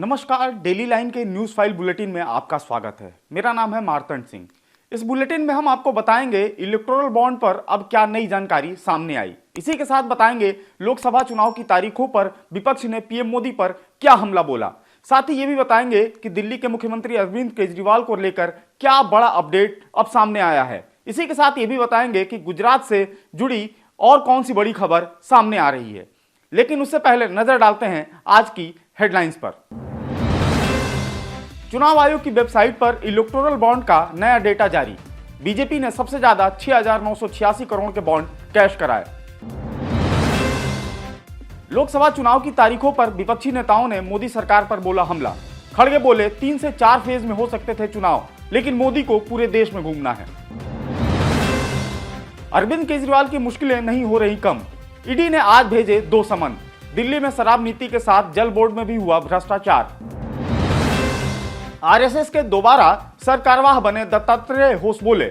नमस्कार, daily line के news file bulletin में आपका स्वागत है। मेरा नाम है मार्तंड सिंह। इस बुलेटिन में हम आपको बताएंगे इलेक्टोरल बॉन्ड पर अब क्या नई जानकारी सामने आई। इसी के साथ बताएंगे लोकसभा चुनाव की तारीखों पर विपक्ष ने पीएम मोदी पर क्या हमला बोला। साथ ही ये भी बताएंगे कि दिल्ली के मुख्यमंत्री अरविंद केजरीवाल को लेकर क्या बड़ा अपडेट अब सामने आया है। इसी के साथ ये भी बताएंगे कि गुजरात से जुड़ी और कौन सी बड़ी खबर सामने आ रही है। लेकिन उससे पहले नजर डालते हैं आज की हेडलाइंस पर। चुनाव आयोग की वेबसाइट पर इलेक्टोरल बॉन्ड का नया डेटा जारी। बीजेपी ने सबसे ज्यादा 6,986 करोड़ के बॉन्ड कैश कराए। लोकसभा चुनाव की तारीखों पर विपक्षी नेताओं ने मोदी सरकार पर बोला हमला। खड़गे बोले 3 से 4 फेज में हो सकते थे चुनाव, लेकिन मोदी को पूरे देश में घूमना है। अरविंद केजरीवाल की मुश्किलें नहीं हो रही कम। ईडी ने आज भेजे 2 समन। दिल्ली में शराब नीति के साथ जल बोर्ड में भी हुआ भ्रष्टाचार। आरएसएस के दोबारा सरकारवाह बने दत्तात्रेय होसबोले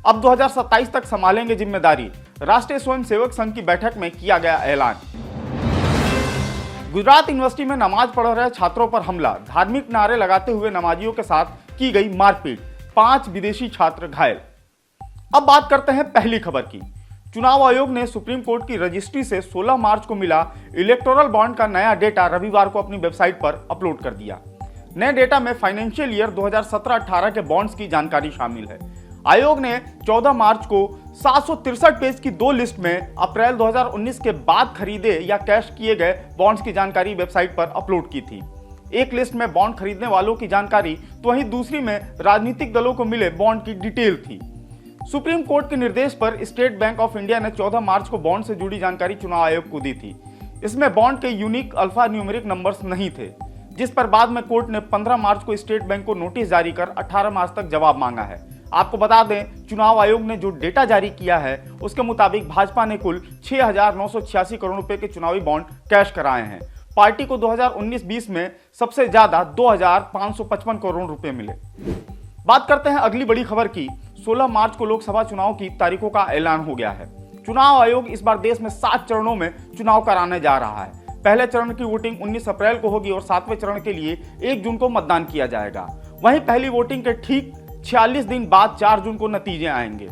अब 2027 तक संभालेंगे जिम्मेदारी। राष्ट्रीय स्वयंसेवक संघ की बैठक में किया गया ऐलान। गुजरात यूनिवर्सिटी में नमाज पढ़ रहे छात्रों पर हमला। धार्मिक नारे लगाते हुए नमाजियों के साथ की गई मारपीट। 5 विदेशी छात्र घायल। अब बात करते हैं पहली खबर की। चुनाव आयोग ने सुप्रीम कोर्ट की रजिस्ट्री से 16 मार्च को मिला इलेक्टोरल बॉन्ड का नया डेटा रविवार को अपनी वेबसाइट पर अपलोड कर दिया। नए डेटा में फाइनेंशियल ईयर 2017-18 के बॉन्ड्स की जानकारी शामिल है। आयोग ने 14 मार्च को 763 पेज की 2 लिस्ट में अप्रैल 2019 के बाद खरीदे या कैश किए गए बॉन्ड्स की जानकारी वेबसाइट पर अपलोड की थी। एक लिस्ट में बॉन्ड खरीदने वालों की जानकारी तो वहीं दूसरी में राजनीतिक दलों को मिले बॉन्ड की डिटेल थी। सुप्रीम कोर्ट के निर्देश पर स्टेट बैंक ऑफ इंडिया ने 14 मार्च को बॉन्ड से जुड़ी जानकारी चुनाव आयोग को दी थी। इसमें बॉन्ड के यूनिक अल्फा न्यूमेरिक नंबर्स नहीं थे, जिस पर बाद में कोर्ट ने 15 मार्च को स्टेट बैंक को नोटिस जारी कर 18 मार्च तक जवाब मांगा है। आपको बता दें, चुनाव आयोग ने जो डेटा जारी किया है उसके मुताबिक भाजपा ने कुल 6,986 करोड़ रुपए के चुनावी बॉन्ड कैश कराए हैं। पार्टी को 2019-20 में सबसे ज्यादा 2,555 करोड़ रुपए मिले। बात करते हैं अगली बड़ी खबर की। 16 मार्च को लोकसभा चुनाव की तारीखों का ऐलान हो गया है। चुनाव आयोग इस बार देश में 7 चरणों में चुनाव कराने जा रहा है। पहले चरण की वोटिंग 19 अप्रैल को होगी और 7वें चरण के लिए 1 जून को मतदान किया जाएगा। वहीं पहली वोटिंग के ठीक 46 दिन बाद 4 जून को नतीजे आएंगे।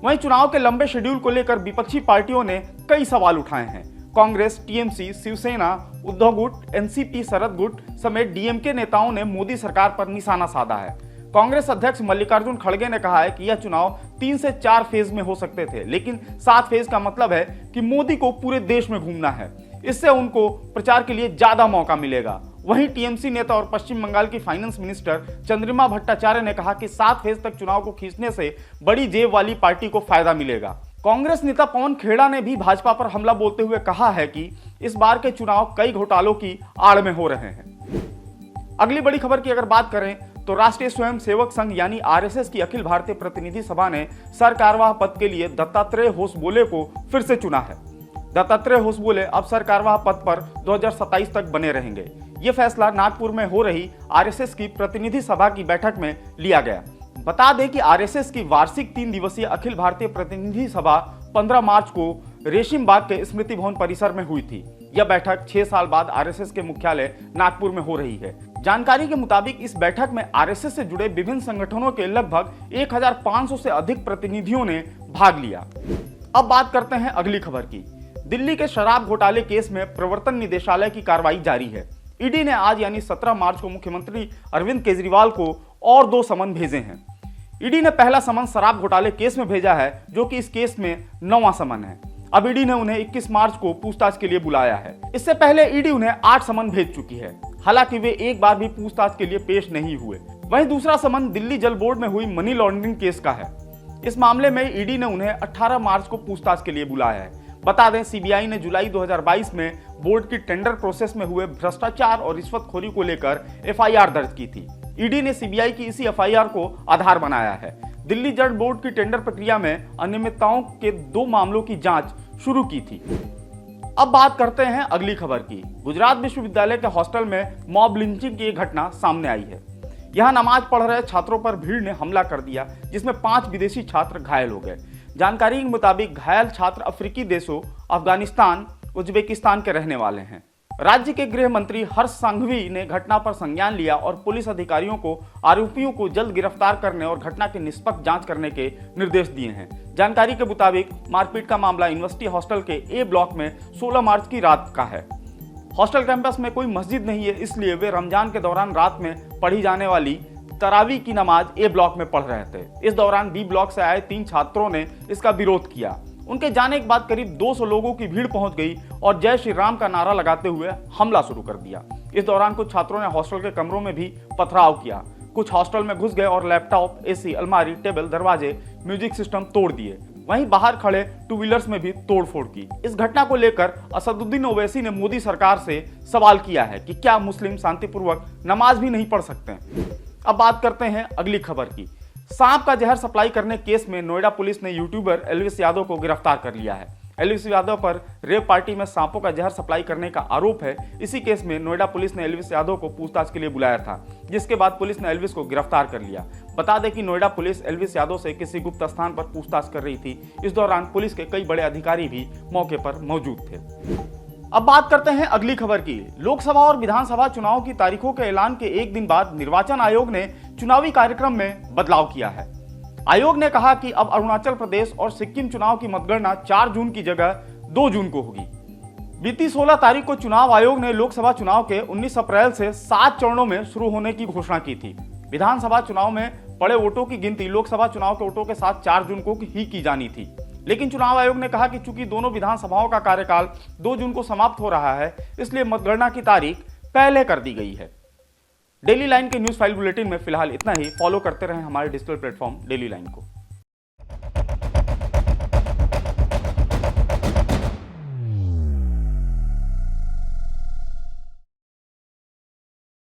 वहीं चुनाव के लंबे शेड्यूल को लेकर विपक्षी पार्टियों ने कई सवाल उठाए हैं। कांग्रेस, टीएमसी, शिवसेना, उद्धव गुट, एनसीपी, शरद गुट समेत डीएमके नेताओं ने मोदी सरकार पर निशाना साधा है। कांग्रेस अध्यक्ष मल्लिकार्जुन खड़गे ने कहा है कि यह चुनाव 3 से 4 फेज में हो सकते थे, लेकिन 7 फेज का मतलब है कि मोदी को पूरे देश में घूमना है। इससे उनको प्रचार के लिए ज्यादा मौका मिलेगा। वहीं टीएमसी नेता और पश्चिम बंगाल की फाइनेंस मिनिस्टर चंद्रिमा भट्टाचार्य ने कहा कि 7 फेज तक चुनाव को खींचने से बड़ी जेब वाली पार्टी को फायदा मिलेगा। कांग्रेस नेता पवन खेड़ा ने भी भाजपा पर हमला बोलते हुए कहा है कि इस बार के चुनाव कई घोटालों की आड़ में हो रहे हैं। अगली बड़ी खबर की अगर बात करें तो राष्ट्रीय स्वयंसेवक संघ यानी आरएसएस की अखिल भारतीय प्रतिनिधि सभा ने सरकारवाह पद के लिए दत्तात्रेय होसबोले को फिर से चुना है। दत्तात्रेय होसबोले अब सरकारवाह पद पर 2027 तक बने रहेंगे। ये फैसला नागपुर में हो रही आरएसएस की प्रतिनिधि सभा की बैठक में लिया गया। बता दें कि आरएसएस की वार्षिक 3 दिवसीय अखिल भारतीय प्रतिनिधि सभा 15 मार्च को रेशिम बाग के स्मृति भवन परिसर में हुई थी। यह बैठक 6 साल बाद आरएसएस के मुख्यालय नागपुर में हो रही है। जानकारी के मुताबिक इस बैठक में आरएसएस से जुड़े विभिन्न संगठनों के लगभग 1,500 से अधिक प्रतिनिधियों ने भाग लिया। अब बात करते हैं अगली खबर की। दिल्ली के शराब घोटाले केस में प्रवर्तन निदेशालय की कार्रवाई जारी है। ईडी ने आज यानी 17 मार्च को मुख्यमंत्री अरविंद केजरीवाल को और 2 समन भेजे हैं। ईडी ने पहला समन शराब घोटाले केस में भेजा है, जो कि इस केस में 9वां समन है। अब ईडी ने उन्हें 21 मार्च को पूछताछ के लिए बुलाया है। इससे पहले ईडी उन्हें 8 समन भेज चुकी है। हालांकि वे एक बार भी पूछताछ के लिए पेश नहीं हुए। वहीं दूसरा समन दिल्ली जल बोर्ड में हुई मनी लॉन्ड्रिंग केस का है। इस मामले में ईडी ने उन्हें 18 मार्च को पूछताछ के लिए बुलाया है। बता दें, सीबीआई ने जुलाई 2022 में बोर्ड की टेंडर प्रोसेस में हुए भ्रष्टाचार और रिश्वतखोरी को लेकर एफआईआर दर्ज की थी। ईडी ने सीबीआई की इसी एफआईआर को आधार बनाया है। दिल्ली जल बोर्ड की टेंडर प्रक्रिया में अनियमितताओं के 2 मामलों की जांच शुरू की थी। अब बात करते हैं अगली खबर की। गुजरात विश्वविद्यालय के हॉस्टल में मॉब लिंचिंग की घटना सामने आई है। यहां नमाज पढ़ रहे छात्रों पर भीड़ ने हमला कर दिया, जिसमें 5 विदेशी छात्र घायल हो गए। जानकारी के मुताबिक घायल छात्र अफ्रीकी देशों अफगानिस्तान, उज्बेकिस्तान के रहने वाले हैं। राज्य के गृह मंत्री हर्ष संघवी ने घटना पर संज्ञान लिया और पुलिस अधिकारियों को आरोपियों को जल्द गिरफ्तार करने और घटना की निष्पक्ष जांच करने के निर्देश दिए हैं। जानकारी के मुताबिक मारपीट का मामला यूनिवर्सिटी हॉस्टल के ए ब्लॉक में 16 मार्च की रात का है। हॉस्टल कैंपस में कोई मस्जिद नहीं है, इसलिए वे रमजान के दौरान रात में पढ़ी जाने वाली तरावी की नमाज ए ब्लॉक में पढ़ रहे थे। इस दौरान बी ब्लॉक से आए 3 छात्रों ने इसका विरोध किया। उनके जाने के बाद करीब 200 लोगों की भीड़ पहुंच गई और जय श्री राम का नारा लगाते हुए हमला शुरू कर दिया। इस दौरान कुछ छात्रों ने हॉस्टल के कमरों में भी पथराव किया। कुछ हॉस्टल में घुस गए और लैपटॉप, एसी, अलमारी, टेबल, दरवाजे, म्यूजिक सिस्टम तोड़ दिए। वहीं बाहर खड़े टू व्हीलर्स में भी तोड़फोड़ की। इस घटना को लेकर असदुद्दीन ओवैसी ने मोदी सरकार से सवाल किया है कि क्या मुस्लिम शांतिपूर्वक नमाज भी नहीं पढ़ सकते। अब बात करते हैं अगली खबर की। सांप का जहर सप्लाई करने केस में नोएडा पुलिस ने यूट्यूबर एल्विस यादव को गिरफ्तार कर लिया है। एल्विस यादव पर रेव पार्टी में सांपों का जहर सप्लाई करने का आरोप है। इसी केस में नोएडा पुलिस ने एल्विस यादव को पूछताछ के लिए बुलाया था, जिसके बाद पुलिस ने एल्विस को गिरफ्तार कर लिया। बता दें कि नोएडा पुलिस एल्विस यादव से किसी गुप्त स्थान पर पूछताछ कर रही थी। इस दौरान पुलिस के कई बड़े अधिकारी भी मौके पर मौजूद थे। अब बात करते हैं अगली खबर की। लोकसभा और विधानसभा चुनाव की तारीखों के ऐलान के एक दिन बाद निर्वाचन आयोग ने चुनावी कार्यक्रम में बदलाव किया है। आयोग ने कहा कि अब अरुणाचल प्रदेश और सिक्किम चुनाव की मतगणना 4 जून की जगह 2 जून को होगी। बीती 16 तारीख को चुनाव आयोग ने लोकसभा चुनाव के 19 अप्रैल से 7 चरणों में शुरू होने की घोषणा की थी। विधानसभा चुनाव में पड़े वोटों की गिनती लोकसभा चुनाव के वोटों के साथ 4 जून को ही की जानी थी। लेकिन चुनाव आयोग ने कहा कि चूंकि दोनों विधानसभाओं का कार्यकाल 2 जून को समाप्त हो रहा है, इसलिए मतगणना की तारीख पहले कर दी गई है। डेली लाइन के न्यूज फाइल बुलेटिन में फिलहाल इतना ही। फॉलो करते रहें हमारे डिजिटल प्लेटफॉर्म डेली लाइन को।